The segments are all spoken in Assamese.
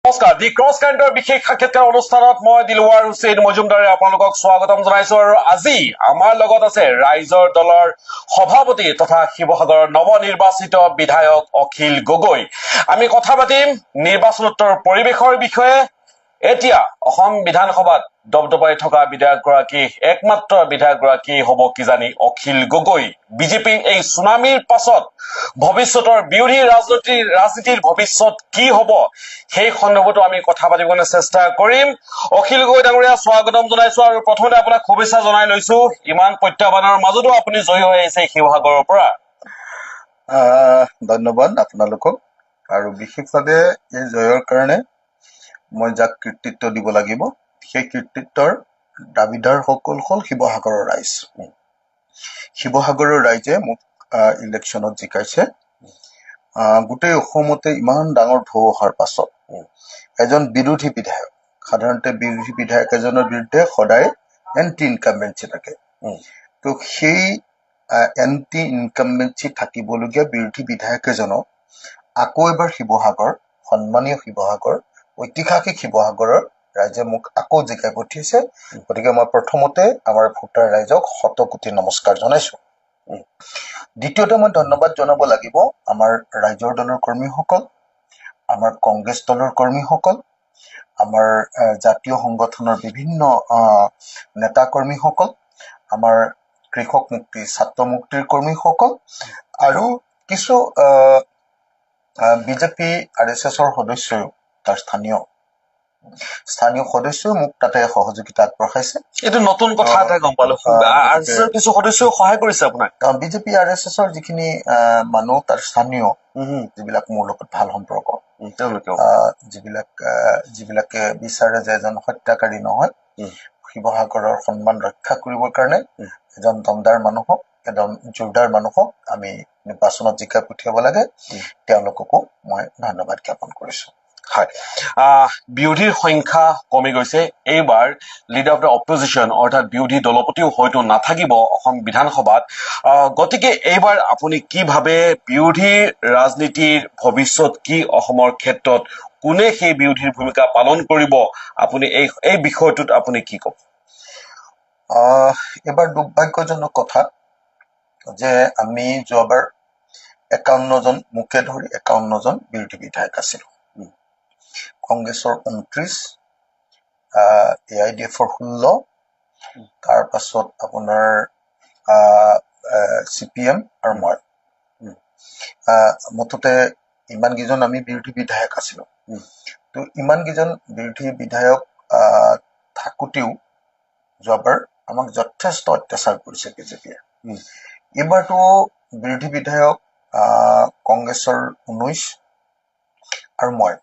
নমস্কাৰ দি ক্ৰছ কাৰেণ্টৰ বিশেষ সাক্ষাৎকাৰ অনুষ্ঠানত মই দিলৱাৰ হুছেইন মজুমদাৰে আপোনালোকক স্বাগতম জনাইছো আৰু আজি আমাৰ লগত আছে ৰাইজৰ দলৰ সভাপতি তথা শিৱসাগৰৰ নৱনিৰ্বাচিত বিধায়ক অখিল গগৈ আমি কথা পাতিম নিৰ্বাচনোত্তৰ পৰিৱেশৰ বিষয়ে এতিয়া অসম বিধানসভাত দবদবাই থকা বিধায়কগৰাকী একমাত্ৰ বিধায়কগৰাকী হ'ব কিজানি অখিল গগৈ বিজেপি এই সুনামিৰ পাছত ভৱিষ্যতৰ বিৰোধী ৰাজনীতিৰ ভৱিষ্যত কি হ'ব সেই সন্দৰ্ভতো আমি কথা পাতিবলৈ চেষ্টা কৰিম অখিল গগৈ ডাঙৰীয়া স্বাগতম জনাইছো আৰু প্ৰথমতে আপোনাক শুভেচ্ছা জনাই লৈছো ইমান প্ৰত্যাহ্বানৰ মাজতো আপুনি জয়ী হৈ আহিছে শিৱসাগৰৰ পৰা ধন্যবাদ আপোনালোকক আৰু বিশেষভাৱে এই জয়ৰ কাৰণে মই যাক কৃতিত্ব দিব লাগিব সেই কৃতিত্বৰ দাবিদাৰ সকল হল শিৱসাগৰৰ ৰাইজ শিৱসাগৰৰ ৰাইজে মোক ইলেকশ্যনত জিকাইছে গোটেই অসমতে ইমান ডাঙৰ ঢৌ অহাৰ পাছত এজন বিৰোধী বিধায়ক সাধাৰণতে বিৰোধী বিধায়ক এজনৰ বিৰুদ্ধে সদায় এণ্টি ইনকামবেঞ্চি থাকে তো সেই এণ্টি ইনকামবেঞ্চি থাকিবলগীয়া বিৰোধী বিধায়ক এজনক আকৌ এবাৰ শিৱসাগৰ সন্মানীয় শিৱসাগৰ ঐতিহাসিক শিৱসাগৰৰ ৰাইজে মোক আকৌ জিকাই পঠিয়াইছে গতিকে মই প্ৰথমতে আমাৰ ভোটাৰ ৰাইজক শতকোটি নমস্কাৰ জনাইছো দ্বিতীয়তে মই ধন্যবাদ জনাব লাগিব আমাৰ ৰাইজৰ দলৰ কৰ্মীসকল আমাৰ কংগ্ৰেছ দলৰ কৰ্মীসকল আমাৰ জাতীয় সংগঠনৰ বিভিন্ন নেতা কৰ্মীসকল আমাৰ কৃষক মুক্তি ছাত্ৰ মুক্তিৰ কৰ্মীসকল আৰু কিছু বিজেপি আৰএছএছৰ সদস্যও তাৰ স্থানীয় সদস্যও মোক তাতে সহযোগিতা আগবঢ়াইছে এইটো নতুন কথা এটা গম পালো আৰএছএছৰ কিছু সদস্যও সহায় কৰিছে আপোনাক বিজেপি আৰএছএছৰ যিখিনি মানুহ তাৰ স্থানীয় যিবিলাক মোৰ লগত ভাল সম্পৰ্ক যিবিলাকে বিচাৰে যে এজন হত্যাকাৰী নহয় শিৱসাগৰৰ সন্মান ৰক্ষা কৰিবৰ কাৰণে এজন দমদাৰ মানুহক এজন জোৰদাৰ মানুহক আমি নিৰ্বাচনত জিকাই পঠিয়াব লাগে তেওঁলোককো মই ধন্যবাদ জ্ঞাপন কৰিছো হয় বিৰোধীৰ সংখ্যা কমি গৈছে এইবাৰ লিডাৰ অফ দ্য অপজিশ্যন অৰ্থাৎ বিৰোধী দলপতিও হয়তো নাথাকিব অসম বিধানসভাত গতিকে এইবাৰ আপুনি কি ভাবে বিৰোধী ৰাজনীতিৰ ভৱিষ্যত কি অসমৰ ক্ষেত্ৰত কোনে সেই বিৰোধীৰ ভূমিকা পালন কৰিব আপুনি এই বিষয়টোত আপুনি কি ক'ব এবাৰ দুৰ্ভাগ্যজনক কথা যে আমি যোৱাবাৰ 51 জন মুখে ধৰি 51 জন বিৰোধী বিধায়ক আছিল কংগ্ৰেছৰ 29 AIDFৰ 16 তাৰ পাছত আপোনাৰ CPM আৰু মই মুঠতে ইমান কেইজন আমি বিৰোধী বিধায়ক আছিলো তো ইমান কেইজন বিৰোধী বিধায়ক থাকোতেও যোৱাবাৰ আমাক যথেষ্ট অত্যাচাৰ কৰিছে বিজেপিয়ে এইবাৰতো বিৰোধী বিধায়ক কংগ্ৰেছৰ 19 আৰু মই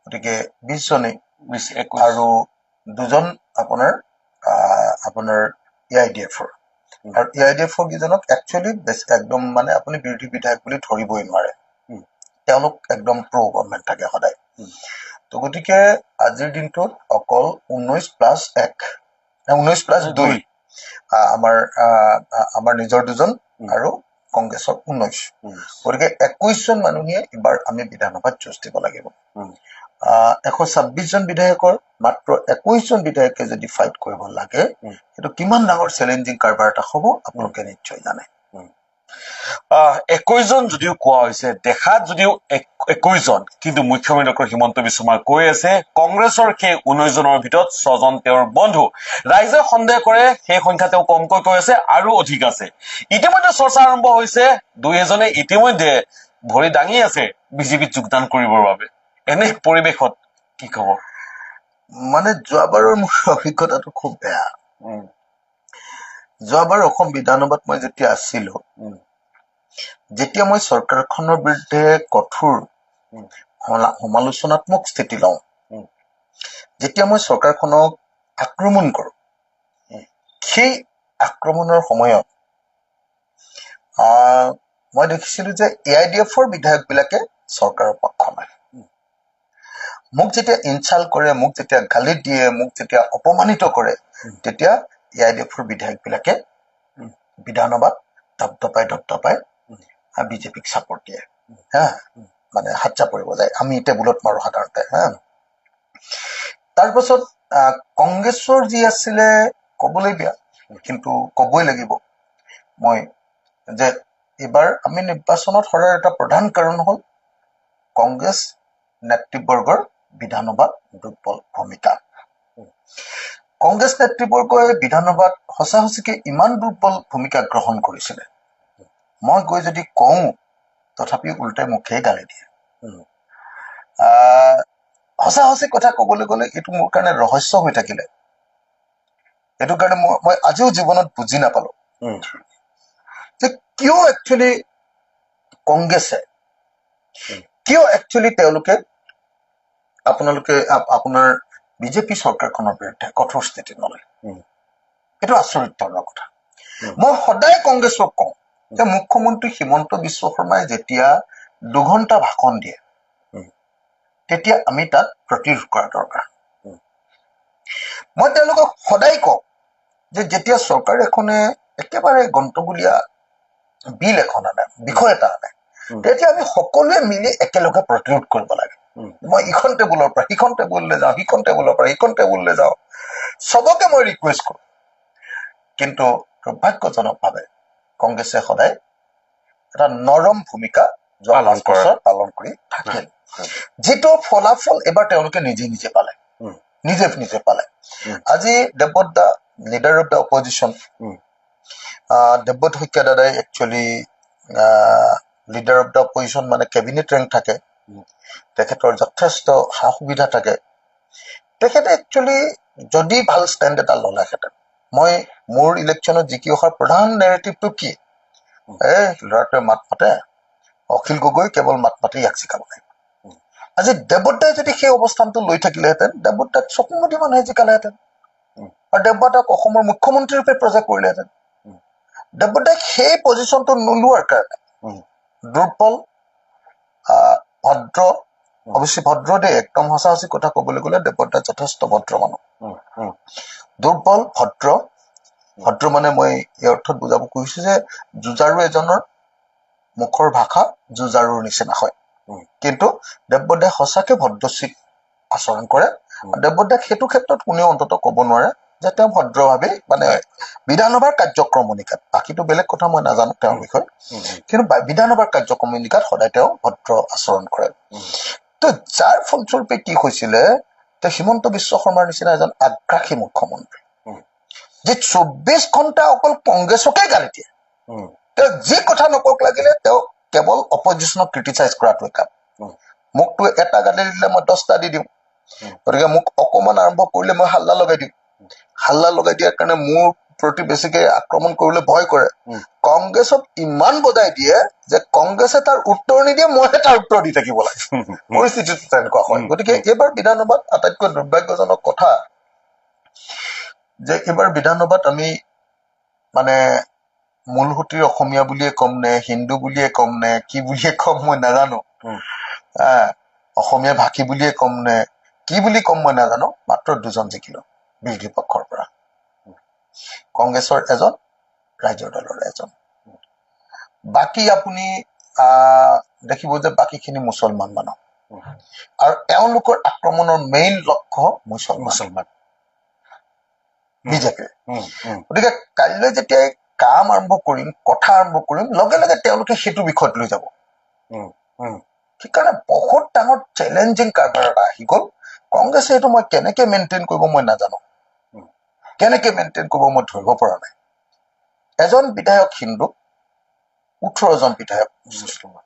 গতিকে 20 জনেই আৰু দুজন আপোনাৰ AIDFৰ আৰু AIDFৰ কেইজনক একচুৱেলি একদম মানে আপুনি বিৰোধী বিধায়ক বুলি ধৰিবই নোৱাৰে তেওঁলোক একদম প্ৰ' গভৰ্ণমেণ্ট থাকে সদায় তো গতিকে আজিৰ দিনটোত অকল 19+2 আমাৰ নিজৰ দুজন আৰু কংগ্ৰেছৰ 19 গতিকে 21 জন মানুহে এইবাৰ আমি বিধানসভাত যুঁজ দিব লাগিব 126 জন বিধায়কৰ মাত্ৰ 21 জন বিধায়কে যদি ফাইট কৰিব লাগে সেইটো কিমান ডাঙৰ চেলেঞ্জিং কাৰবাৰ এটা হ'ব আপোনালোকে নিশ্চয় জানে 21 জন যদিও কোৱা হৈছে দেখাত যদিও 21 জন কিন্তু মুখ্যমন্ত্ৰী ডক্টৰ হিমন্ত বিশ্ব শৰ্মাই কৈ আছে কংগ্ৰেছৰ সেই 19 জনৰ ভিতৰত 6 জন তেওঁৰ বন্ধু ৰাইজে সন্দেহ কৰে সেই সংখ্যা তেওঁ কমকৈ কৈ আছে আৰু অধিক আছে ইতিমধ্যে চৰ্চা আৰম্ভ হৈছে দুই এজনে ইতিমধ্যে ভৰি দাঙি আছে বিজেপিত যোগদান কৰিবৰ বাবে এনে পৰিৱেশত কি ক'ব মানে যোৱাবাৰৰ মোৰ অভিজ্ঞতাটো খুব বেয়া যোৱাবাৰ অসম বিধানসভাত মই যেতিয়া আছিলো যেতিয়া মই চৰকাৰখনৰ বিৰুদ্ধে কঠোৰ সমালোচনাত্মক স্থিতি লওঁ যেতিয়া মই চৰকাৰখনক আক্ৰমণ কৰোঁ সেই আক্ৰমণৰ সময়ত মই দেখিছিলো যে AIDFৰ বিধায়কবিলাকে চৰকাৰৰ পক্ষ লয় মোক যেতিয়া ইনচাল্ট কৰে মোক যেতিয়া গালি দিয়ে মোক যেতিয়া অপমানিত কৰে তেতিয়া AIDFৰ বিধায়কবিলাকে বিধানসভাত দপদপাই বিজেপিক ছাপৰ্ট দিয়ে মানে হাতচা পৰিব যায় আমি টেবুলত মাৰো সাধাৰণতে হা তাৰপাছত কংগ্ৰেছৰ যি আছিলে ক'বলৈ বেয়া কিন্তু ক'বই লাগিব মই যে এবাৰ আমি নিৰ্বাচনত হৰাৰ এটা প্ৰধান কাৰণ হ'ল কংগ্ৰেছ নেতৃবৰ্গৰ বিধানসভাত দুৰ্বল ভূমিকা কংগ্ৰেছ নেতৃবৰ্গই বিধানসভাত সঁচাসঁচিকে ইমান দুৰ্বল ভূমিকা গ্ৰহণ কৰিছিলে মই গৈ যদি কওঁ তথাপিও উল্টাই মুখে গালি দিয়ে সঁচা কথা ক'বলৈ গ'লে এইটো মোৰ কাৰণে ৰহস্য হৈ থাকিলে এইটো কাৰণে মই আজিও জীৱনত বুজি নাপালো যে কিয় একচুৱেলি কংগ্ৰেছে কিয় একচুৱেলি তেওঁলোকে আপোনাৰ বিজেপি চৰকাৰখনৰ বিৰুদ্ধে কঠোৰ স্থিতি নলয় এইটো আচৰিত ধৰণৰ কথা মই সদায় কংগ্ৰেছক কওঁ যে মুখ্যমন্ত্ৰী হিমন্ত বিশ্ব শৰ্মাই যেতিয়া 2 ঘণ্টা ভাষণ দিয়ে তেতিয়া আমি তাত প্ৰতিৰোধ কৰা দৰকাৰ মই তেওঁলোকক সদায় কওঁ যে যেতিয়া চৰকাৰ এখনে একেবাৰে গন্তগুলীয়া বিল এখন আনে বিষয় এটা আনে তেতিয়া আমি সকলোৱে মিলি একেলগে প্ৰতিৰোধ কৰিব লাগে মই ইখন টেবুলৰ পৰা সিখন টেবুললৈ যাওঁ সিখন টেবুলৰ পৰা সিখন টেবুললৈ যাওঁ সবকে মই ৰিকুৱেষ্ট কৰোঁ কিন্তু দুৰ্ভাগ্যজনকভাৱে কংগ্ৰেছে সদায় এটা নৰম ভূমিকা পালন কৰি থাকিল যিটো ফলাফল এবাৰ তেওঁলোকে নিজে পালে নিজে পালে আজি দেৱব্ৰত দা leader of the opposition Debabrata Saikia দাদাই actually leader of the opposition মানে কেবিনেট ৰেংক থাকে তেখেতৰ যথেষ্ট সা সুবিধা থাকে তেখেতে একচুৱেলি যদি ভাল ষ্টেণ্ড এটা ল'লেহেঁতেন মই মোৰ ইলেকশ্যনত জিকি অহাৰ প্ৰধান নেৰেটিভটো কি ল'ৰাটোৱে মাত মাতে অখিল গগৈ কেৱল মাত মাতি ইয়াক জিকাব লাগিব আজি দেৱব্ৰতদাই যদি সেই অৱস্থানটো লৈ থাকিলেহেঁতেন দেৱব্ৰতদাক চকুমুদি মানুহে জিকালেহেঁতেন আৰু দেৱব্ৰতদাক অসমৰ মুখ্যমন্ত্ৰী ৰূপে প্ৰজেক্ট কৰিলেহেঁতেন দেৱব্ৰতদাই সেই পজিশ্যনটো নোলোৱাৰ কাৰণে দুৰ্বল ভদ্ৰ অৱশ্যে ভদ্ৰ দেই একদম সঁচা কথা ক'বলৈ গ'লে দেৱব্ৰতদা যথেষ্ট ভদ্ৰ মানুহ দুৰ্বল ভদ্ৰ মানে মই এই অৰ্থত বুজাব খুজিছো যে যুঁজাৰু এজনৰ মুখৰ ভাষা যুঁজাৰুৰ নিচিনা হয় কিন্তু দেৱব্ৰতদাই সঁচাকে ভদ্ৰচিত আচৰণ কৰে দেৱব্ৰতদাক সেইটো ক্ষেত্ৰত কোনেও অন্ততঃ ক'ব নোৱাৰে যে তেওঁ ভদ্ৰভাৱে মানে বিধানসভাৰ কাৰ্যক্ৰমণিকাত বাকীটো বেলেগ কথা মই নাজানো তেওঁৰ বিষয়ে কিন্তু বিধানসভাৰ কাৰ্যক্ৰমণিকাত সদায় তেওঁ ভদ্ৰ আচৰণ কৰে তো যাৰ ফলস্বৰূপে কি হৈছিলে যে হিমন্ত বিশ্ব শৰ্মাৰ নিচিনা এজন আগ্ৰাসী মুখ্যমন্ত্ৰী যে 24 ঘণ্টা অকল কংগ্ৰেছকে গালি দিয়ে তেওঁ যি কথা নকওক লাগিলে তেওঁ কেৱল অপজিশ্যনক ক্ৰিটিচাইজ কৰাটোৱে কাম মোকতো এটা গালি দিলে মই 10টা দি দিওঁ গতিকে মোক অকমান আৰম্ভ কৰিলে মই হাল্লা লগাই দিওঁ হাল্লা লগাই দিয়াৰ কাৰণে মোৰ প্ৰতি বেছিকে আক্ৰমণ কৰিবলৈ ভয় কৰে কংগ্ৰেছক ইমান বজাই দিয়ে যে কংগ্ৰেছে তাৰ উত্তৰ নিদিয়ে মইহে তাৰ উত্তৰ দি থাকিব লাগে পৰিস্থিতিটো তেনেকুৱা হয় গতিকে এইবাৰ বিধানসভাত আটাইতকৈ দুৰ্ভাগ্যজনক কথা যে এইবাৰ বিধানসভাত আমি মানে মূলসুঁতিৰ অসমীয়া বুলিয়ে ক'ম নে হিন্দু বুলিয়ে ক'ম নে কি বুলিয়ে ক'ম মই নাজানো অসমীয়া ভাষী বুলিয়ে ক'ম নে কি বুলি ক'ম মই নাজানো মাত্ৰ 2জন জিকিলো বিৰোধী পক্ষৰ পৰা কংগ্ৰেছৰ এজন ৰাইজৰ দলৰ এজন বাকী আপুনি দেখিব যে বাকীখিনি মুছলমান মানুহ আৰু তেওঁলোকৰ আক্ৰমণৰ মেইন লক্ষ্য মুছলমান বিজেপিৰ গতিকে কাইলৈ যেতিয়া কাম আৰম্ভ কৰিম কথা আৰম্ভ কৰিম লগে লগে তেওঁলোকে সেইটো বিষয়ত লৈ যাব সেইকাৰণে বহুত ডাঙৰ চেলেঞ্জিং কাৰবাৰ এটা আহি গ'ল কংগ্ৰেছে এইটো মই কেনেকে মেইনটেইন কৰিব মই নাজানো কেনেকে মেইনটেইন কৰিব মই ধৰিব পৰা নাই এজন বিধায়ক হিন্দু 18জন বিধায়ক মুছলমান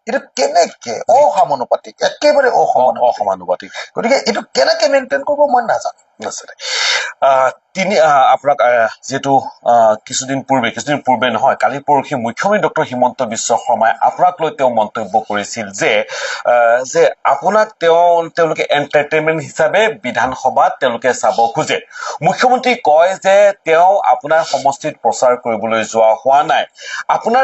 এইটো কেনেকে অসমানুপাতিক একেবাৰে অসমানুপাতিক গতিকে এইটো কেনেকে মেইনটেইন কৰিব মই নাজানো তিনি আপোনাক যেহেতু কিছুদিন পূৰ্বে নহয় কালি পৰহি মুখ্যমন্ত্ৰী ডক্টৰ হিমন্ত বিশ্ব শৰ্মাই আপোনাক লৈ তেওঁ মন্তব্য কৰিছিল যে আপোনাক তেওঁলোকে এণ্টাৰটেইনমেণ্ট হিচাপে বিধানসভাত তেওঁলোকে চাব খোজে মুখ্যমন্ত্ৰী কয় যে তেওঁ আপোনাৰ সমষ্টিত প্ৰচাৰ কৰিবলৈ যোৱা হোৱা নাই আপোনাৰ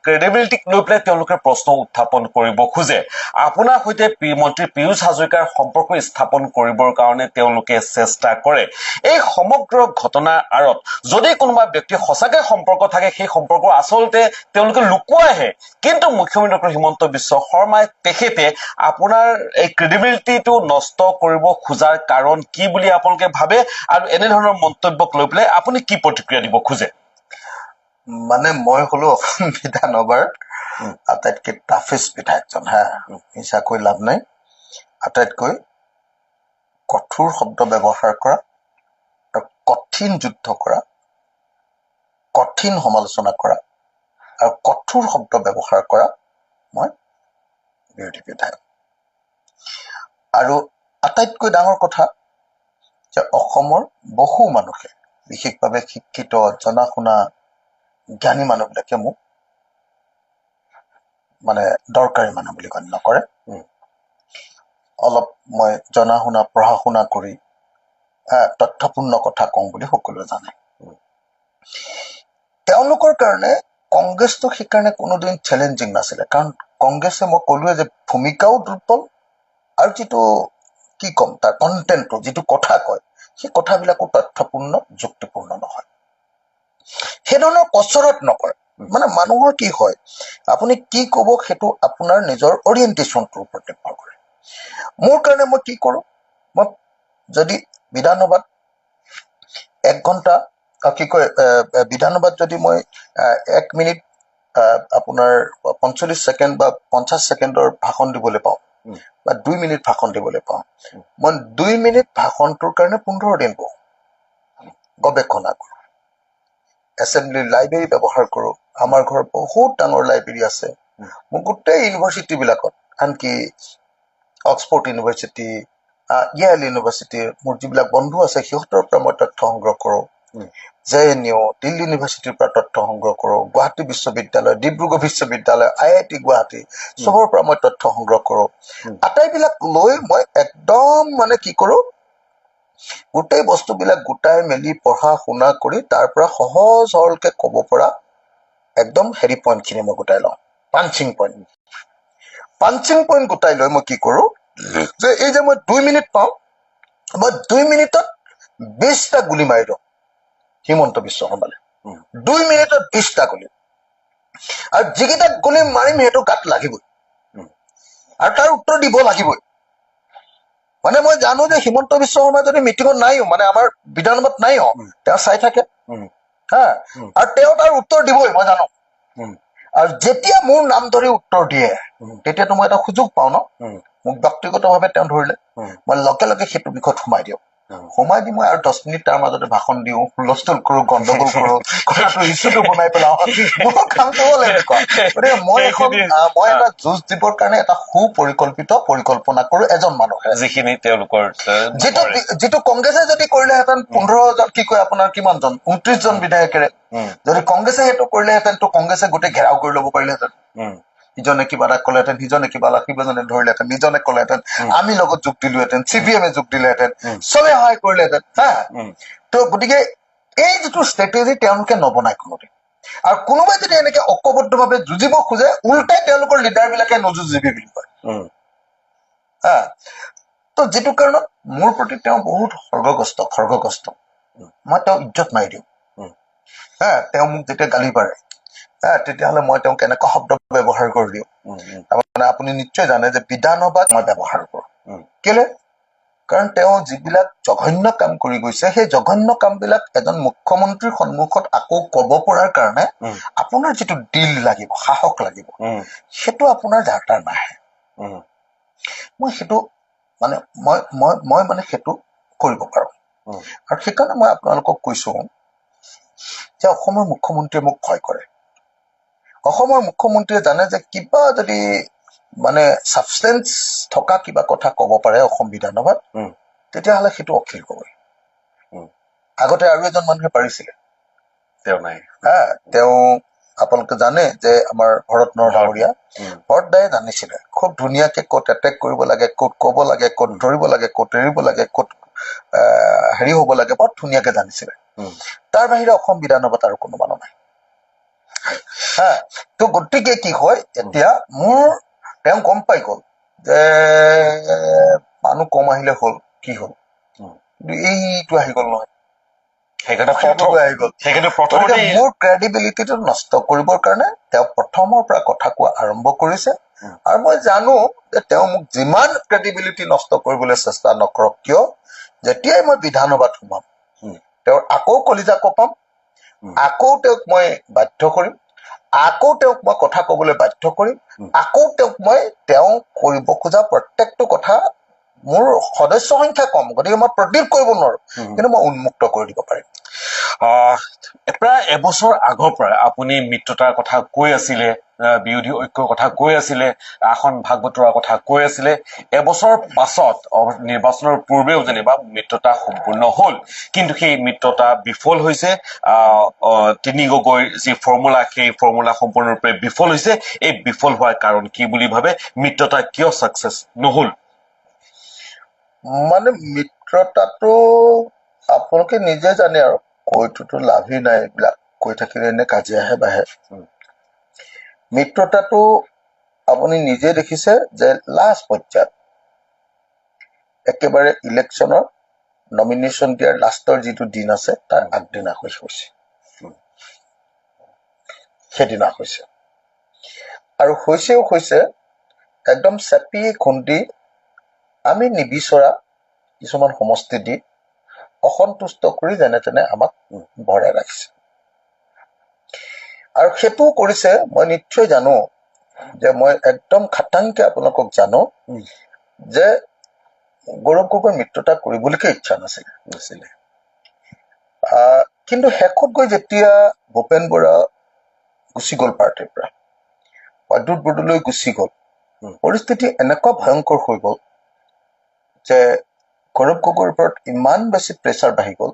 ক্ৰেডিবিলিটিক লৈ পেলাই তেওঁলোকে প্ৰশ্ন উত্থাপন কৰিব খোজে আপোনাৰ সৈতে মন্ত্ৰী পীয়ুষ হাজৰিকাৰ সম্পৰ্ক স্থাপন কৰিবৰ কাৰণে তেওঁলোকে চেষ্টা কৰে এই সমগ্ৰ ঘটনাৰ আঁৰত যদি কোনোবা ব্যক্তি সঁচাকৈ সম্পৰ্ক থাকে সেই সম্পৰ্ক আচলতে তেওঁলোকে লুকুৱাইহে কিন্তু মুখ্যমন্ত্ৰী ডক্টৰ হিমন্ত বিশ্ব শৰ্মাই তেখেতে আপোনাৰ এই ক্ৰেডিবিলিটিটো নষ্ট কৰিব খোজাৰ কাৰণ কি বুলি আপোনালোকে ভাবে আৰু এনেধৰণৰ মন্তব্যক লৈ পেলাই আপুনি কি প্ৰতিক্ৰিয়া দিব খোজে মানে মই হলো অসম বিধানসভাৰ আটাইতকৈ টাফেষ্ট বিধায়কজন হা মিছাকৈ লাভ নাই আটাইতকৈ কঠোৰ শব্দ ব্যৱহাৰ কৰা আৰু কঠিন যুদ্ধ কৰা কঠিন সমালোচনা কৰা আৰু কঠোৰ শব্দ ব্যৱহাৰ কৰা মই বিৰোধী বিধায়ক আৰু আটাইতকৈ ডাঙৰ কথা যে অসমৰ বহু মানুহে বিশেষভাৱে শিক্ষিত জনা শুনা জ্ঞানী মানুহবিলাকে মোক মানে দৰকাৰী মানুহ বুলি গণ্য কৰে অলপ মই জনা শুনা পঢ়া শুনা কৰি তথ্যপূৰ্ণ কথা কওঁ বুলি সকলোৱে জানে তেওঁলোকৰ কাৰণে কংগ্ৰেছটো সেইকাৰণে কোনোদিন চেলেঞ্জিং নাছিলে কাৰণ কংগ্ৰেছে মই ক'লোৱে যে ভূমিকাও দুৰ্বল আৰু যিটো কি ক'ম তাৰ কণ্টেণ্টটো যিটো কথা কয় সেই কথাবিলাকো তথ্যপূৰ্ণ যুক্তিপূৰ্ণ নহয় সেইধৰণৰ কচৰত নকৰে মানে মানুহৰ কি হয় আপুনি কি ক'ব সেইটো আপোনাৰ নিজৰ অৰিয়েণ্টেশ্যনটোৰ ওপৰত নিৰ্ভৰ কৰে মোৰ কাৰণে মই কি কৰোঁ মই যদি বিধানসভাত 1 ঘণ্টা কি কয় বিধানসভাত যদি মই 1 মিনিট আপোনাৰ 45 ছেকেণ্ড বা 50 ছেকেণ্ডৰ ভাষণ দিবলৈ পাওঁ বা 2 মিনিট ভাষণ দিবলৈ পাওঁ মই 2 মিনিট ভাষণটোৰ কাৰণে 15 দিন বহোঁ গৱেষণা কৰোঁ এছেম্বলি লাইব্ৰেৰী ব্যৱহাৰ কৰোঁ আমাৰ ঘৰত বহুত ডাঙৰ লাইব্ৰেৰী আছে মোৰ গোটেই ইউনিভাৰ্চিটিবিলাকত আনকি অক্সফৰ্ড ইউনিভাৰ্চিটি ইয়েল ইউনিভাৰ্চিটিৰ মোৰ যিবিলাক বন্ধু আছে সিহঁতৰ পৰা মই তথ্য সংগ্ৰহ কৰোঁ JNU দিল্লী ইউনিভাৰ্চিটিৰ পৰা তথ্য সংগ্ৰহ কৰোঁ গুৱাহাটী বিশ্ববিদ্যালয় ডিব্ৰুগড় বিশ্ববিদ্যালয় IIT গুৱাহাটী চবৰ পৰা মই তথ্য সংগ্ৰহ কৰোঁ আটাইবিলাক লৈ মই একদম মানে কি কৰোঁ গোটেই বস্তুবিলাক গোটাই মেলি পঢ়া শুনা কৰি তাৰ পৰা সহজ সৰলকে ক'ব পৰা একদম হেৰি পইণ্টখিনি মই গোটাই লওঁ পাঞ্চিং পইণ্ট গোটাই লৈ মই কি কৰোঁ যে এই যে মই 2 মিনিট পাওঁ মই 2 মিনিটত 20টা গুলি মাৰি দিওঁ হিমন্ত বিশ্ব শৰ্মালে 2 মিনিটত 20টা গুলি আৰু যিকেইটা গুলি মাৰিম সেইটো গাত লাগিবই আৰু তাৰ উত্তৰ দিব লাগিবই মানে মই জানো যে হিমন্ত বিশ্ব শৰ্মা যদি মিটিঙত নাইও মানে আমাৰ বিধানসভাত নাইও তেওঁ চাই থাকে হা আৰু তেওঁ তাৰ উত্তৰ দিবই মই জানো আৰু যেতিয়া মোৰ নাম ধৰি উত্তৰ দিয়ে তেতিয়াতো মই এটা সুযোগ পাওঁ ন মোক ব্যক্তিগতভাৱে তেওঁ ধৰিলে মই লগে লগে সেইটো বিষয়ত সোমাই দিওঁ সোমাই দি মই আৰু 10 মিনিট তাৰ মাজতে ভাষণ দিওঁ হুলস্থুল কৰোঁ গণ্ডগোল কৰোঁ কথাটো ইছ্যুটো বনাই পেলাওঁ মোৰ কামটো হ'ল এনেকুৱা গতিকে মই এটা যুঁজ দিবৰ কাৰণে এটা সুপৰিকল্পিত পৰিকল্পনা কৰোঁ এজন মানুহে যিখিনি তেওঁলোকৰ যিটো কংগ্ৰেছে যদি কৰিলেহেঁতেন 15জন কি কয় আপোনাৰ কিমানজন 29 জন বিধায়কেৰে যদি কংগ্ৰেছে সেইটো কৰিলেহেঁতেনতো কংগ্ৰেছে গোটেই ঘেৰাও কৰি ল'ব পাৰিলেহেঁতেন ইজনে কিবা এটা ক'লেহেঁতেন সিজনে কিবা সিজনে ধৰিলেহেঁতেন ইজনে ক'লেহেঁতেন আমি লগত যোগ দিলোহেঁতেন CPM যোগ দিলেহেঁতেন চবে সহায় কৰিলেহেঁতেন হা তো গতিকে এই যিটো ষ্ট্ৰেটেজি তেওঁলোকে নবনাই কোনোদিন আৰু কোনোবাই যদি এনেকে ঐক্যবদ্ধভাৱে যুঁজিব খোজে উল্টাই তেওঁলোকৰ লিডাৰবিলাকে নযুঁজিবি বুলি কয় হা তো যিটো কাৰণত মোৰ প্ৰতি তেওঁ বহুত খৰ্গগ্ৰস্ত মই তেওঁ ইজ্জত মাৰি দিওঁ হা তেওঁ মোক যেতিয়া গালি পাৰে তেতিয়াহ'লে মই তেওঁক এনেকুৱা শব্দ ব্যৱহাৰ কৰি দিওঁ তাৰমানে আপুনি নিশ্চয় জানে যে বিধানসভাত মই ব্যৱহাৰ কৰোঁ কেলে কাৰণ তেওঁ যিবিলাক জঘন্য কাম কৰি গৈছে সেই জঘন্য কামবিলাক এজন মুখ্যমন্ত্ৰীৰ সন্মুখত আকৌ ক'ব পৰাৰ কাৰণে আপোনাৰ যিটো দিল লাগিব সাহস লাগিব সেইটো আপোনাৰ যাৰ তাৰ নাহে মই সেইটো মানে মই মানে সেইটো কৰিব পাৰোঁ আৰু সেইকাৰণে মই আপোনালোকক কৈছোঁ যে অসমৰ মুখ্যমন্ত্ৰীয়ে মোক ভয় কৰে অসমৰ মুখ্যমন্ত্ৰীয়ে জানে যে কিবা যদি মানে ছাবষ্টেন্স থকা কিবা কথা ক'ব পাৰে অসম বিধানসভাত তেতিয়াহ'লে সেইটো অখিল গগৈ আগতে আৰু এজন মানুহে পাৰিছিলে তেওঁ নাই তেওঁ আপোনালোকে জানে যে আমাৰ ভৰত নৰহৰীয়া ভৰতদায়ে জানিছিলে খুব ধুনীয়াকে ক'ত এটেক কৰিব লাগে ক'ত ক'ব লাগে ক'ত ধৰিব লাগে ক'ত এৰিব লাগে ক'ত হেৰি হ'ব লাগে বৰ ধুনীয়াকে জানিছিলে তাৰ বাহিৰে অসম বিধানসভাত আৰু কোনো মানুহ নাই তো গতিকে কি হয় এতিয়া মোৰ তেওঁ গম পাই গ'ল যে মানুহ কম আহিলে হ'ল কি হ'ল এইটো আহি গ'ল নহয়, সেইকাৰণে আহি গ'ল। গতিকে প্ৰথমতে মোৰ ক্ৰেডিবিলিটিটো নষ্ট কৰিবৰ কাৰণে তেওঁ প্ৰথমৰ পৰা কথা কোৱা আৰম্ভ কৰিছে। আৰু মই জানো যে তেওঁ মোক যিমান ক্ৰেডিবিলিটি নষ্ট কৰিবলৈ চেষ্টা নকৰক কিয়, যেতিয়াই মই বিধানসভাত সোমাম তেওঁৰ আকৌ কলিজা কপাম, আকৌ তেওঁক মই বাধ্য কৰিম, আকৌ তেওঁক মই কথা কবলৈ বাধ্য কৰিম, আকৌ তেওঁক মই তেওঁ কৰিব খোজা প্ৰত্যেকটো কথা, মোৰ সদস্য সংখ্যা কম গতিকে মই প্ৰতিৰোধ কৰিব নোৱাৰো, কিন্তু মই উন্মুক্ত কৰি দিব পাৰিম। প্ৰায় এবছৰ আগৰ পৰা আপুনি মিত্ৰতাৰ কথা কৈ আছিলে, বিৰোধী ঐক্যৰ কথা কৈ আছিলে, আসন ভাগ বতৰাৰ কথা কৈ আছিলে। এবছৰ পাছত নিৰ্বাচনৰ পূৰ্বেও যেনিবা মিত্ৰতা সম্পূৰ্ণ হল, কিন্তু সেই মিত্ৰতা বিফল হৈছে। তিনি গগৈৰ যি ফৰ্মুলা, সেই ফৰ্মুলা সম্পূৰ্ণৰূপে বিফল হৈছে। এই বিফল হোৱাৰ কাৰণ কি বুলি ভাবে? মিত্ৰতা কিয় ছাকচেছ নহল? মানে মিত্ৰতাটো আপোনালোকে নিজে জানে, আৰু কৈটোতো লাভেই নাই, এইবিলাক কৈ থাকিলে এনে কাজিয়াহে বাঢ়ে। মিত্ৰতাটো আপুনি নিজে দেখিছে যে লাষ্ট পৰ্যায়ত একেবাৰে ইলেকশ্যনৰ নমিনেশ্যন দিয়াৰ লাষ্টৰ যিটো দিন আছে তাৰ আগদিনা হৈছে, সেইদিনা হৈছে। আৰু হৈছে একদম চেপি খুন্দি আমি নিবিচৰা কিছুমান সমষ্টি দি অসন্তুষ্ট কৰি যেনে তেনে আমাক ভৰাই ৰাখিছে। আৰু সেইটোও কৰিছে, মই নিশ্চয় জানো যে মই একদম খাটাংকে আপোনালোকক জানো যে গৌৰৱ গগৈৰ মিত্ৰতা কৰিবলৈকে ইচ্ছা নাছিলে। কিন্তু শেষত গৈ যেতিয়া ভূপেন বৰা গুচি গ'ল পাৰ্টিৰ পৰা, অদ্ভুত বৰদলৈ গুচি গ'ল, পৰিস্থিতি এনেকুৱা ভয়ংকৰ হৈ গ'ল যে গৌৰৱ গগৈৰ ওপৰত ইমান বেছি প্ৰেছাৰ বাঢ়ি গ'ল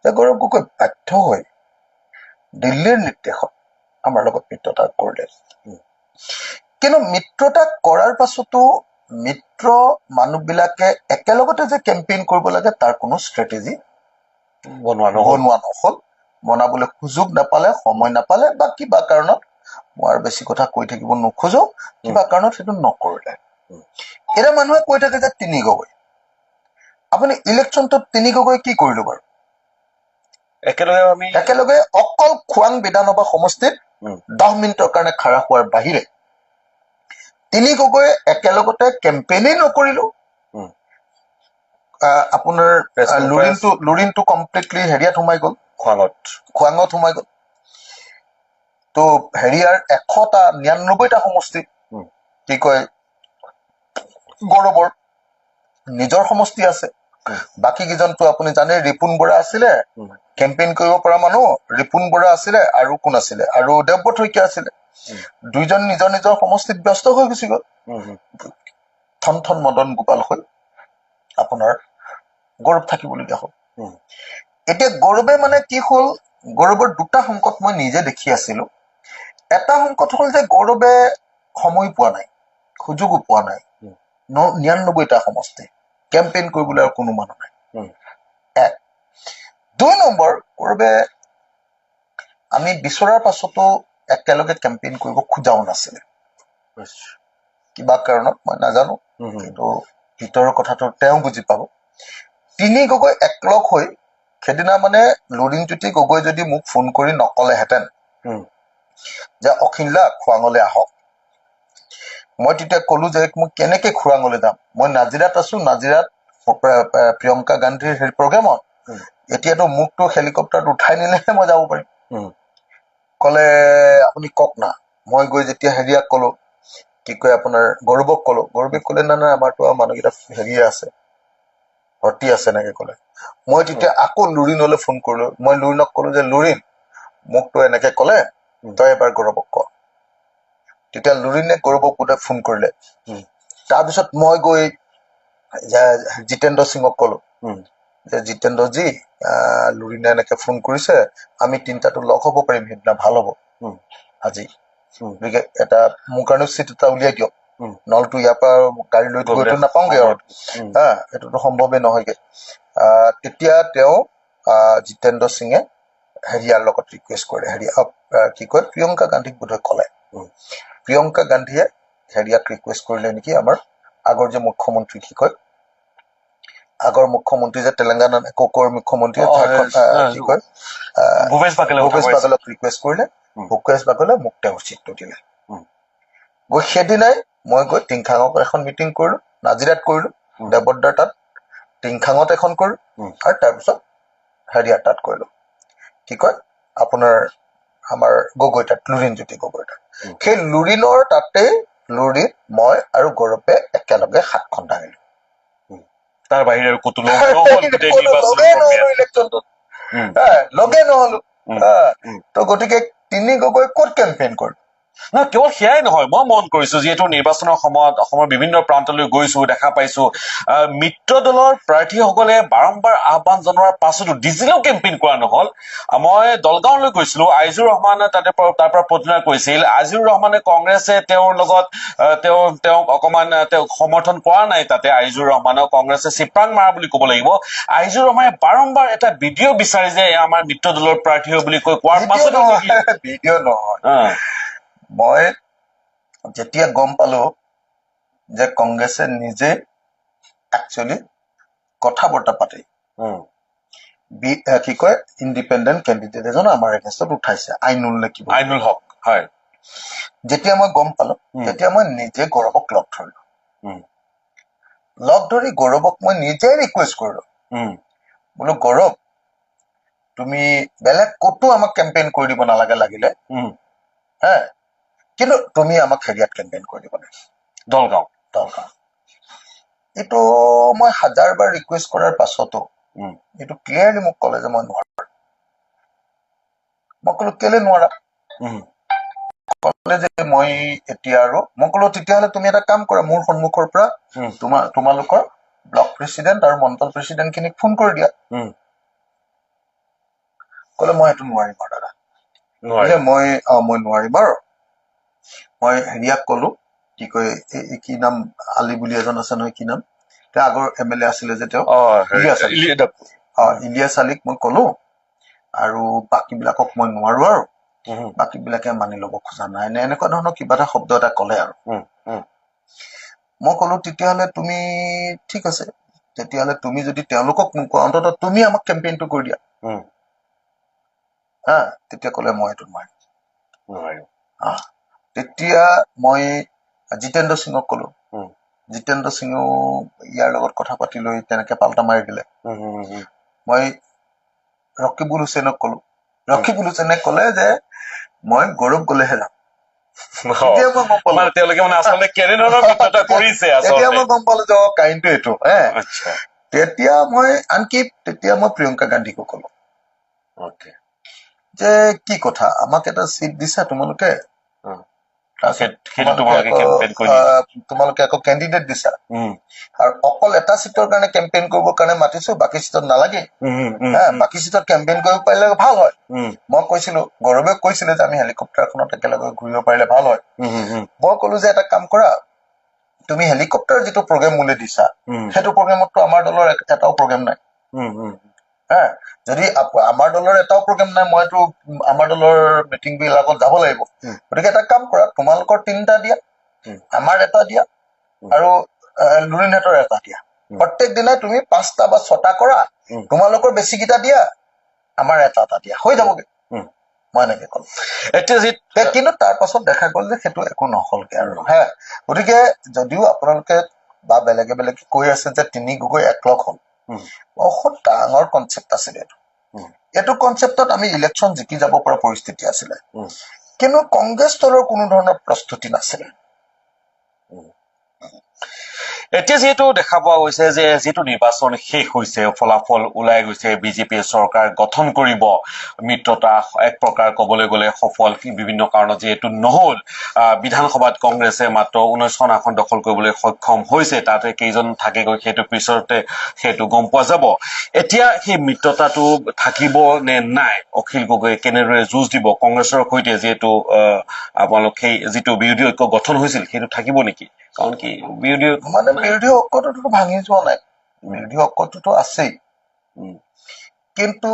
যে গৌৰৱ গগৈ বাধ্য হৈ দিল্লীৰ নিৰ্দেশত আমাৰ লগত মিত্ৰতা কৰিলে। কিন্তু মিত্ৰতা কৰাৰ পাছতো মিত্ৰ মানুহবিলাকে একেলগতে যে কেম্পেইন কৰিব লাগে তাৰ কোনো ষ্ট্ৰেটেজি বনোৱা নহল, বনাবলৈ সুযোগ নাপালে, সময় নাপালে, বা কিবা কাৰণত, মই আৰু বেছি কথা কৈ থাকিব নোখোজো, কিবা কাৰণত সেইটো নকৰিলে। এতিয়া মানুহে কৈ থাকে যে তিনি গগৈ, আপুনি ইলেকশ্যনটোত তিনি গগৈ কি কৰিলো বাৰু? একেলগে অকল খোৱাং বিধানসভা সমষ্টিত 10 মিনিটৰ কাৰণে খাৰা হোৱাৰ বাহিৰে তিনি গগৈ একেলগতে কেম্পেইনেই নকৰিলো। আপোনাৰ লুৰিণটো কমপ্লিটলি হেৰিয়াত সোমাই গ'ল, খোৱাঙত সোমাই গ'ল। তো হেৰিয়াৰ 199টা সমষ্টি কি কয় গৌৰৱৰ নিজৰ সমষ্টি আছে। বাকী কেইজনটো আপুনি জানে, ৰিপুণ বৰা আছিলে কেম্পেইন কৰিব পৰা মানুহ, ৰিপুণ বৰা আছিলে, আৰু কোন আছিলে, আৰু দেৱব্ৰত শইকীয়া আছিলে। দুইজন নিজৰ নিজৰ সমষ্টিত ব্যস্ত হৈ গুচি গ'ল। থন মদন গোপাল হৈ আপোনাৰ গৌৰৱ থাকিবলগীয়া হ'ল। এতিয়া গৌৰৱে মানে কি হ'ল, গৌৰৱৰ দুটা সংকট মই নিজে দেখি আছিলো। এটা সংকট হ'ল যে গৌৰৱে সময় পোৱা নাই, সুযোগো পোৱা নাই। 99টা সমষ্টি কেম্পেইন কৰিবলৈ আৰু কোনো মানুহ নাই। এক। 2 নম্বৰ, গৌৰৱে আমি বিচৰাৰ পাছতো একেলগে কেম্পেইন কৰিব খোজাও নাছিলে, কিবা কাৰণত মই নাজানো, কিন্তু ভিতৰৰ কথাটো তেওঁ বুজি পাব। তিনি গগৈ একলগ হৈ সেইদিনা মানে লুৰিণজ্যোতি গগৈ যদি মোক ফোন কৰি নকলেহেঁতেন যে অখিলদা খোৱাঙলৈ আহক, মই তেতিয়া কলো যে মই কেনেকে খোৱাঙলৈ যাম, মই নাজিৰাত আছো, নাজিৰাত প্ৰিয়ংকা গান্ধীৰ হেৰি প্ৰগ্ৰেমত, এতিয়াতো মোকতো হেলিকপ্টাৰত উঠাই নিলেহে মই যাব পাৰিম। কলে আপুনি কওক না। মই গৈ যেতিয়া হেৰিয়াক কলো, কি কয় আপোনাৰ গৌৰৱক কলো, গৌৰৱে কলে না আমাৰতো মানুহকেইটা হেৰিয়ে আছে, ভৰ্তি আছে এনেকে কলে। মই তেতিয়া আকৌ লুৰিণলৈ ফোন কৰিলো, মই লুৰিণক কলো যে লুৰিণ মোকতো এনেকে কলে, তই এবাৰ গৌৰৱক ক। তেতিয়া লুৰিণে গৌৰৱক বোধে ফোন কৰিলে। তাৰপিছত মই গৈ জিতেন্দ্ৰ সিঙক কলো যে জিতেন্দ্ৰজী, লুৰিণে এনেকে ফোন কৰিছে, আমি তিনিটাতো লগ হব পাৰিম সেইদিনা, ভাল হব আজি, গতিকে এটা মোৰ কাৰণে চিট এটা উলিয়াই দিয়ক, নহলেতো ইয়াৰ পৰা গাড়ী লৈ গৈতো নাপাওঁগে আৰু, সেইটোতো সম্ভৱেই নহয়গে। তেতিয়া তেওঁ জিতেন্দ্ৰ সিঙে হেৰিয়াৰ লগত ৰিকুৱেষ্ট কৰে, কি কয় প্ৰিয়ংকা গান্ধীক বোধহয় কলে। প্ৰিয়ংকা গান্ধীয়ে হেৰিয়াক ৰিকুৱেষ্ট কৰিলে নেকি, আমাৰ আগৰ যে মুখ্যমন্ত্ৰী কি কয় আগৰ মুখ্যমন্ত্ৰী যে তেলেংগানা কোকৰ মুখ্যমন্ত্ৰী কি কয় ভূপেশ বাগেলক ৰিকুৱেষ্ট কৰিলে ভূপেশ বাগেলে মোক তেওঁৰ চিটটো দিলে গৈ সেইদিনাই মই গৈ টিংখাঙত এখন মিটিং কৰিলো নাজিৰাত কৰিলো দেৱদাৰ তাত টিংখাঙত এখন কৰিলো আৰু তাৰপিছত হেৰিয়াৰ তাত কৰিলো কি কয় আপোনাৰ আমাৰ গগৈতাত লুৰিণজ্যোতি গগৈতাত সেই লুৰিণৰ তাতে লুৰিত মই আৰু গৌৰৱে একেলগে হাতখন দাঙিলো তাৰ বাহিৰে আৰু ক'তো লগে নহলো তো গতিকে তিনি গগৈ ক'ত কেম্পেইন কৰিলো নহয় কেৱল সেয়াই নহয় মই মন কৰিছো যিহেতু নিৰ্বাচনৰ সময়ত অসমৰ বিভিন্ন প্ৰান্তলৈ গৈছো দেখা পাইছো মিত্ৰ দলৰ প্ৰাৰ্থীসকলে বাৰম্বাৰ আহ্বান জনোৱাৰ পাছতো ডিজিলেও কেম্পেইন কৰা নহল মই দলগাঁৱলৈ গৈছিলো আইজুৰ ৰহমানে তাৰ পৰা প্ৰতিনিধিত্ব কৰিছিল আইজুৰ ৰহমানে কংগ্ৰেছে তেওঁৰ লগত তেওঁক অকমান তেওঁক সমৰ্থন কৰা নাই তাতে আইজুৰ ৰহমানক কংগ্ৰেছে চিপাং মাৰা বুলি ক'ব লাগিব আইজুৰ ৰহমানে বাৰম্বাৰ এটা ভিডিঅ' বিচাৰে যে আমাৰ মিত্ৰ দলৰ প্ৰাৰ্থী বুলি কৈ কোৱাৰ পাছতো ভিডিঅ' নহয় মই যেতিয়া গম পালো যে কংগ্ৰেছে নিজে একচুৱেলি কথা বৰ্তা পাতি কি কয় ইণ্ডিপেণ্ডেণ্ট কেণ্ডিডেট এজন আমাৰ এগেইনষ্টত উঠাইছে আইনুল হক হয় যেতিয়া মই গম পালো তেতিয়া মই নিজে গৌৰৱক লগ ধৰিলো লগ ধৰি গৌৰৱক মই নিজে ৰিকুৱেষ্ট কৰিলো বোলো গৌৰৱ তুমি বেলেগ ক'তো আমাক কেম্পেইন কৰি দিব নালাগে লাগিলে হা কিন্তু তুমি আমাক হেৰিয়াত কেম্পেইন কৰি দিব লাগে দলগাঁও এইটো মই 1000 বাৰ ৰিকুৱেষ্ট কৰাৰ পাছতো এইটো ক্লিয়াৰলি মোক ক'লে যে মই নোৱাৰো মই ক'লো কেলে নোৱাৰা ক'লে যে মই এতিয়া আৰু মই ক'লো তেতিয়াহ'লে তুমি এটা কাম কৰা মোৰ সন্মুখৰ পৰা তোমালোকৰ ব্লক প্ৰেচিডেণ্ট আৰু মণ্ডল প্ৰেচিডেণ্টখিনিক ফোন কৰি দিয়া ক'লে মই এইটো নোৱাৰিম আৰু দাদা মই নোৱাৰিম আৰু মই হেৰিয়াক ক'লো কি কয় কি নাম আলি বুলি এজন আছে নহয় কি নাম তেওঁ আগৰ MLA আছিলে যে তেওঁ ইলিয়াছ আলিক মই ক'লো আৰু বাকীবিলাকক মই নোৱাৰো আৰু বাকীবিলাকে মানি ল'ব খোজা নাই নে এনেকুৱা ধৰণৰ কিবা এটা শব্দ এটা ক'লে আৰু মই ক'লো তেতিয়াহ'লে তুমি ঠিক আছে তেতিয়াহ'লে তুমি যদি তেওঁলোকক নোকোৱা অন্ততঃ তুমি আমাক কেম্পেইনটো কৰি দিয়া হা তেতিয়া ক'লে মই এইটো নোৱাৰিম তেতিয়া মই জিতেন্দ্ৰ সিঙক ক'লো জিতেন্দ্ৰ সিঙেও ইয়াৰ লগত কথা পাতি লৈ তেনেকে পাল্টা মাৰি দিলে মই ৰকিবুল হুছেইনক ক'লো ৰকিবুল হুছেইনে ক'লে যে মই গৌৰৱ গ'লেহে যাম তেওঁলোকে মানে আচলতে কেনেধৰণৰ মিত্ৰতা কৰিছে তেতিয়া মই গম পালো যে কাহিনীটো এইটো তেতিয়া মই প্ৰিয়ংকা গান্ধীকো ক'লো যে কি কথা আমাক এটা চিট দিছা তোমালোকে তোমালোকে আকৌ কেণ্ডিডেট দিছা আৰু অকল এটা চিটৰ কাৰণে কেম্পেইন কৰিবৰ কাৰণে মাতিছো বাকী চিটত নালাগে বাকী চিটত কেম্পেইন কৰিব পাৰিলে ভাল হয় মই কৈছিলো গৌৰৱে কৈছিলে যে আমি হেলিকপ্টাৰখনত একেলগে ঘূৰিব পাৰিলে ভাল হয় মই ক'লো যে এটা কাম কৰা তুমি হেলিকপ্টাৰ যিটো প্ৰগ্ৰেম মোলে দিছা সেইটো প্ৰগ্ৰেমততো আমাৰ দলৰ এটাও প্ৰগ্ৰেম নাই যদি আমাৰ দলৰ এটাও প্ৰগ্ৰেম নাই মইতো আমাৰ দলৰ মিটিং বিলাকত যাব লাগিব গতিকে এটা কাম কৰা তোমালোকৰ 3টা দিয়া আমাৰ এটা দিয়া আৰু লুৰিণহঁতৰ এটা দিয়া প্ৰত্যেক দিনাই তুমি 5টা বা 6টা কৰা তোমালোকৰ বেছিকেইটা দিয়া আমাৰ এটা দিয়া হৈ যাবগে মই এনেকে ক'লো কিন্তু তাৰ পাছত দেখা গ'ল যে সেইটো একো নহলগে আৰু গতিকে যদিও আপোনালোকে বা বেলেগে বেলেগে কৈ আছে যে 3 গগৈ একলগ হ'ল বহুত ডাঙৰ কনচেপ্ট আছিলে এইটো কনচেপ্টত আমি ইলেকশ্যন জিকি যাব পৰা পৰিস্থিতি আছিলে কিন্তু কংগ্ৰেছ দলৰ কোনো ধৰণৰ প্ৰস্তুতি নাছিলে এতিয়া যিহেতু দেখা পোৱা গৈছে যে যিটো নিৰ্বাচন শেষ হৈছে ফলাফল ওলাই গৈছে বিজেপি চৰকাৰ গঠন কৰিব মিত্ৰতা এক প্ৰকাৰ ক'বলৈ গ'লে সফল বিভিন্ন কাৰণত যিহেতু নহল বিধানসভাত কংগ্ৰেছে মাত্ৰ 19খন আসন দখল কৰিবলৈ সক্ষম হৈছে তাতে কেইজন থাকেগৈ সেইটো পিছতে সেইটো গম পোৱা যাব এতিয়া সেই মিত্ৰতাটো থাকিব নে নাই অখিল গগৈয়ে কেনেদৰে যুঁজ দিব কংগ্ৰেছৰ সৈতে যিহেতু আপোনালোক সেই যিটো বিৰোধী ঐক্য গঠন হৈছিল সেইটো থাকিব নেকি কাৰণ কি বিৰোধী ঐক্যটোতো ভাঙি যোৱা নাই বিৰোধী ঐক্যটোতো আছেই কিন্তু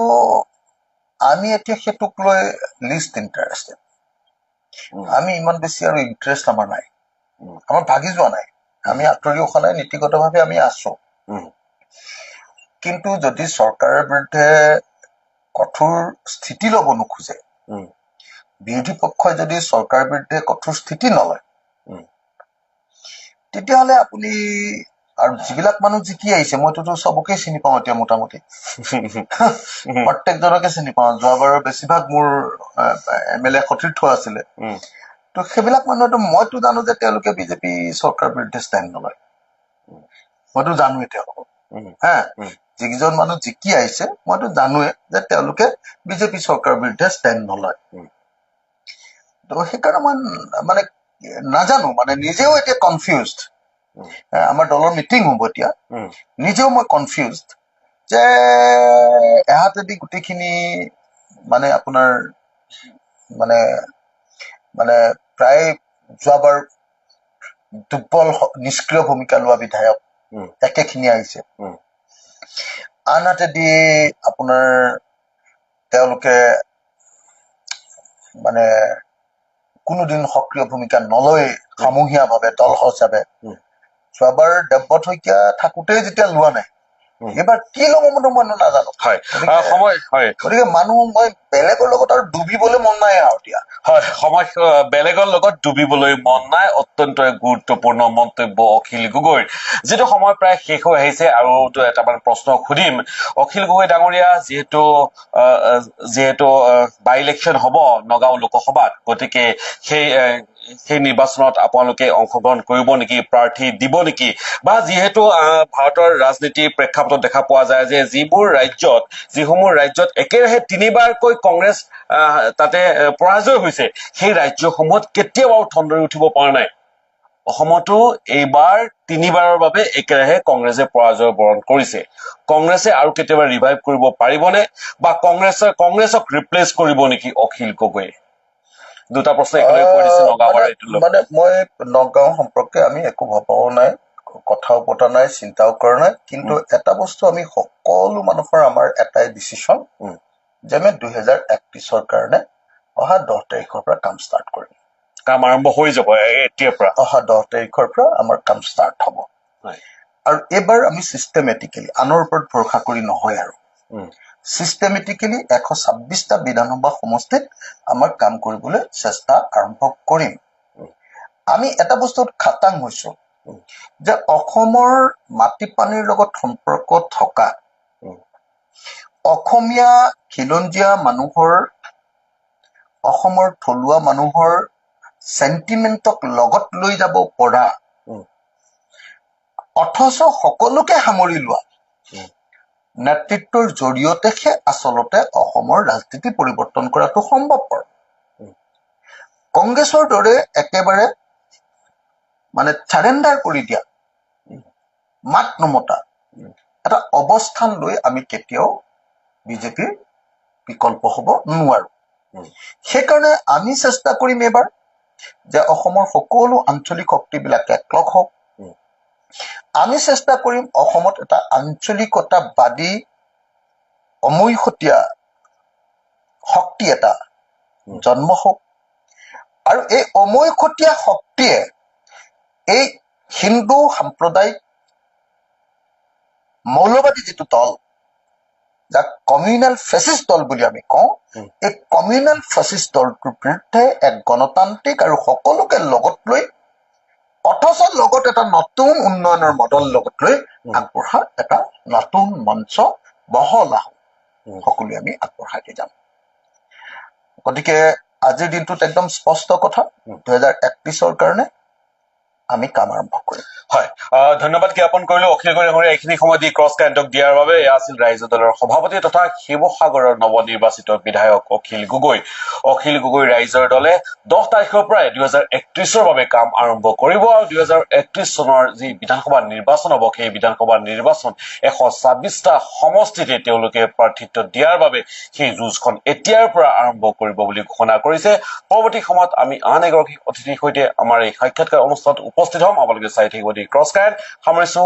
আমি এতিয়া সেইটোক লৈ লিষ্ট ইণ্টাৰেষ্টেড আমি ইমান বেছি আৰু ইণ্টাৰেষ্ট আমাৰ নাই আমাৰ ভাগি যোৱা নাই আমি আঁতৰি অহা নাই নীতিগতভাৱে আমি আছো কিন্তু যদি চৰকাৰৰ বিৰুদ্ধে কঠোৰ স্থিতি ল'ব নোখোজে, বিৰোধী পক্ষই যদি চৰকাৰৰ বিৰুদ্ধে কঠোৰ স্থিতি নলয়, তেতিয়াহ'লে আপুনি আৰু যিবিলাক মানুহ জিকি আহিছে, মইতো চবকে চিনি পাওঁ এতিয়া মোটামুটি প্ৰত্যেকজনকে চিনি পাওঁ। যোৱাবাৰৰ বেছিভাগ মোৰ MLA সতীৰ্থ আছিলে। তো সেইবিলাক মানুহেতো মইতো জানো যে তেওঁলোকে বিজেপি চৰকাৰৰ বিৰুদ্ধে ষ্টেণ্ড নলয়, মইতো জানোৱে তেওঁলোকক। যিকেইজন মানুহ জিকি আহিছে মইতো জানোৱে যে তেওঁলোকে বিজেপি চৰকাৰৰ বিৰুদ্ধে ষ্টেণ্ড নলয়। তো সেইকাৰণে মই মানে নাজানো, মানে নিজেও এতিয়া কনফিউজড। আমাৰ দলৰ মিটিং হ'ব এতিয়া, নিজেও মই কনফিউজড যে এহাতেদি গোটেইখিনি মানে আপোনাৰ মানে মানে প্ৰায় যোৱাবাৰ দুৰ্বল নিষ্ক্ৰিয় ভূমিকা লোৱা বিধায়ক একেখিনি আহিছে, আনহাতেদি আপোনাৰ তেওঁলোকে মানে কোনোদিন সক্ৰিয় ভূমিকা নলয় সমূহীয়াভাৱে দল হিচাপে। যোৱাবাৰ দেৱব্ৰত শইকীয়া থাকোঁতেই যেতিয়া লোৱা নাই, এইবাৰ কি ল'ব মই নাজানো। গতিকে মানুহ মই বেলেগৰ লগত আৰু ডুবিবলৈ মন নাই আৰু এতিয়া। সময় বেলেগৰ লগত ডুবিবলৈ মন নাই, অত্যন্ত গুৰুত্বপূৰ্ণ মন্তব্য অখিল গগৈৰ। যিটো সময় প্ৰায় শেষ হৈ আহিছে আৰু এটামান প্ৰশ্ন সুধিম। অখিল গগৈ ডাঙৰীয়া, যিহেতু বাই ইলেকশ্যন হ'ব নগাঁও লোকসভাত, গতিকে সেই নিৰ্বাচনত আপোনালোকে অংশগ্ৰহণ কৰিব নেকি, প্ৰাৰ্থী দিব নেকি? বা যিহেতু ভাৰতৰ ৰাজনীতিৰ প্ৰেক্ষাপটত দেখা পোৱা যায় যে যিসমূহ ৰাজ্যত একেৰাহে 3বাৰকৈ কংগ্ৰেছ তাতে পৰাজয় হৈছে, সেই ৰাজ্যসমূহত কেতিয়াও ঠন ধৰি উঠিব পৰা নাই। অসমতো এইবাৰ 3বাৰৰ বাবে একেৰাহে কংগ্ৰেছে পৰাজয় বৰণ কৰিছে। কংগ্ৰেছে আৰু কেতিয়াবা ৰিভাইভ কৰিব পাৰিবনে, বা কংগ্ৰেছক ৰিপ্লেচ কৰিব নেকি অখিল গগৈয়ে? দুটা প্ৰশ্ন একেলগে কৈ দিছে নগাঁৱৰ। মানে মই নগাঁও সম্পৰ্কে আমি একো ভবাও নাই, কথাও পতা নাই, চিন্তাও কৰা নাই। কিন্তু এটা বস্তু আমি সকলো মানুহৰ আমাৰ এটাই ডিচিশ্যন যে আমি 2031ৰ কাৰণে অহা 10 তাৰিখৰ পৰা কাম ষ্টাৰ্ট কৰিম। কাম আৰম্ভ হৈ যাব এতিয়াৰ পৰা? অহা 10 তাৰিখৰ পৰা আমাৰ কাম ষ্টাৰ্ট হ'ব। আৰু এইবাৰ আমি চিষ্টেমেটিকেলি আনৰ ওপৰত ভৰসা কৰি নহয়, আৰু চিষ্টেমেটিকেলি 126টা বিধানসভা সমষ্টিত আমাৰ কাম কৰিবলৈ চেষ্টা আৰম্ভ কৰিম। আমি এটা বস্তুত খাটাং হৈছো যে অসমৰ মাটি পানীৰ লগত সম্পৰ্ক থকা, অসমীয়া খিলঞ্জীয়া মানুহৰ, অসমৰ থলুৱা মানুহৰ চেণ্টিমেণ্টক লগত লৈ যাব পৰা, অথচ সকলোকে সামৰি লোৱা নেতৃত্বৰ জৰিয়তেহে আচলতে অসমৰ ৰাজনীতি পৰিৱৰ্তন কৰাটো সম্ভৱপৰ। কংগ্ৰেছৰ দৰে একেবাৰে মানে চাৰেণ্ডাৰ কৰি দিয়া, মাত নমতা এটা অৱস্থান লৈ আমি কেতিয়াও বিজেপিৰ বিকল্প হ'ব নোৱাৰো। সেইকাৰণে আমি চেষ্টা কৰিম এইবাৰ যে অসমৰ সকলো আঞ্চলিক শক্তিবিলাক একলগ হওক। আমি চেষ্টা কৰিম অসমত এটা আঞ্চলিকতাবাদী অমৈহতীয়া শক্তি এটা জন্ম হওক, আৰু এই অমৈহতীয়া শক্তিয়ে এই হিন্দু সাম্প্ৰদায়িক মৌলবাদী যিটো দল, যাক কমিউনেল ফেচিষ্ট দল বুলি আমি কওঁ, এই কমিউনেল ফেচিষ্ট দলটোৰ বিৰুদ্ধে এক গণতান্ত্ৰিক আৰু সকলোকে লগত লৈ, অথচ লগত এটা নতুন উন্নয়নৰ মডেল লগত লৈ আগবঢ়া এটা নতুন মঞ্চ বহলা সকলোৱে আমি আগবঢ়াই যাম। গতিকে আজিৰ দিনটোত একদম স্পষ্ট কথা, 2031ৰ কাৰণে আমি কাম আৰম্ভ কৰিম। হয়, ধন্যবাদ জ্ঞাপন কৰিলো অখিল গগৈ ডাঙৰীয়া এইখিনি সময় দি ক্ৰছ কাৰেণ্টক দিয়াৰ বাবে। এয়া আছিল ৰাইজৰ দলৰ সভাপতি তথা শিৱসাগৰৰ নৱনিৰ্বাচিত বিধায়ক অখিল গগৈ। অখিল গগৈ ৰাইজৰ দলে 10 তাৰিখৰ পৰাই 2031ৰ বাবে কাম আৰম্ভ কৰিব, আৰু 2031 চনৰ যি বিধানসভা নিৰ্বাচন হ'ব, সেই বিধানসভা নিৰ্বাচন 126টা সমষ্টিতে তেওঁলোকে প্ৰাৰ্থিত্ব দিয়াৰ বাবে সেই যুঁজখন এতিয়াৰ পৰা আৰম্ভ কৰিব বুলি ঘোষণা কৰিছে। পৰৱৰ্তী সময়ত আমি আন এগৰাকী অতিথিৰ সৈতে আমাৰ এই সাক্ষাৎকাৰ অনুষ্ঠানত উপস্থিত হ'ম। আপোনালোকে চাই থাকিব দি ক্ৰছ কাৰেণ্ট। সামৰিছো।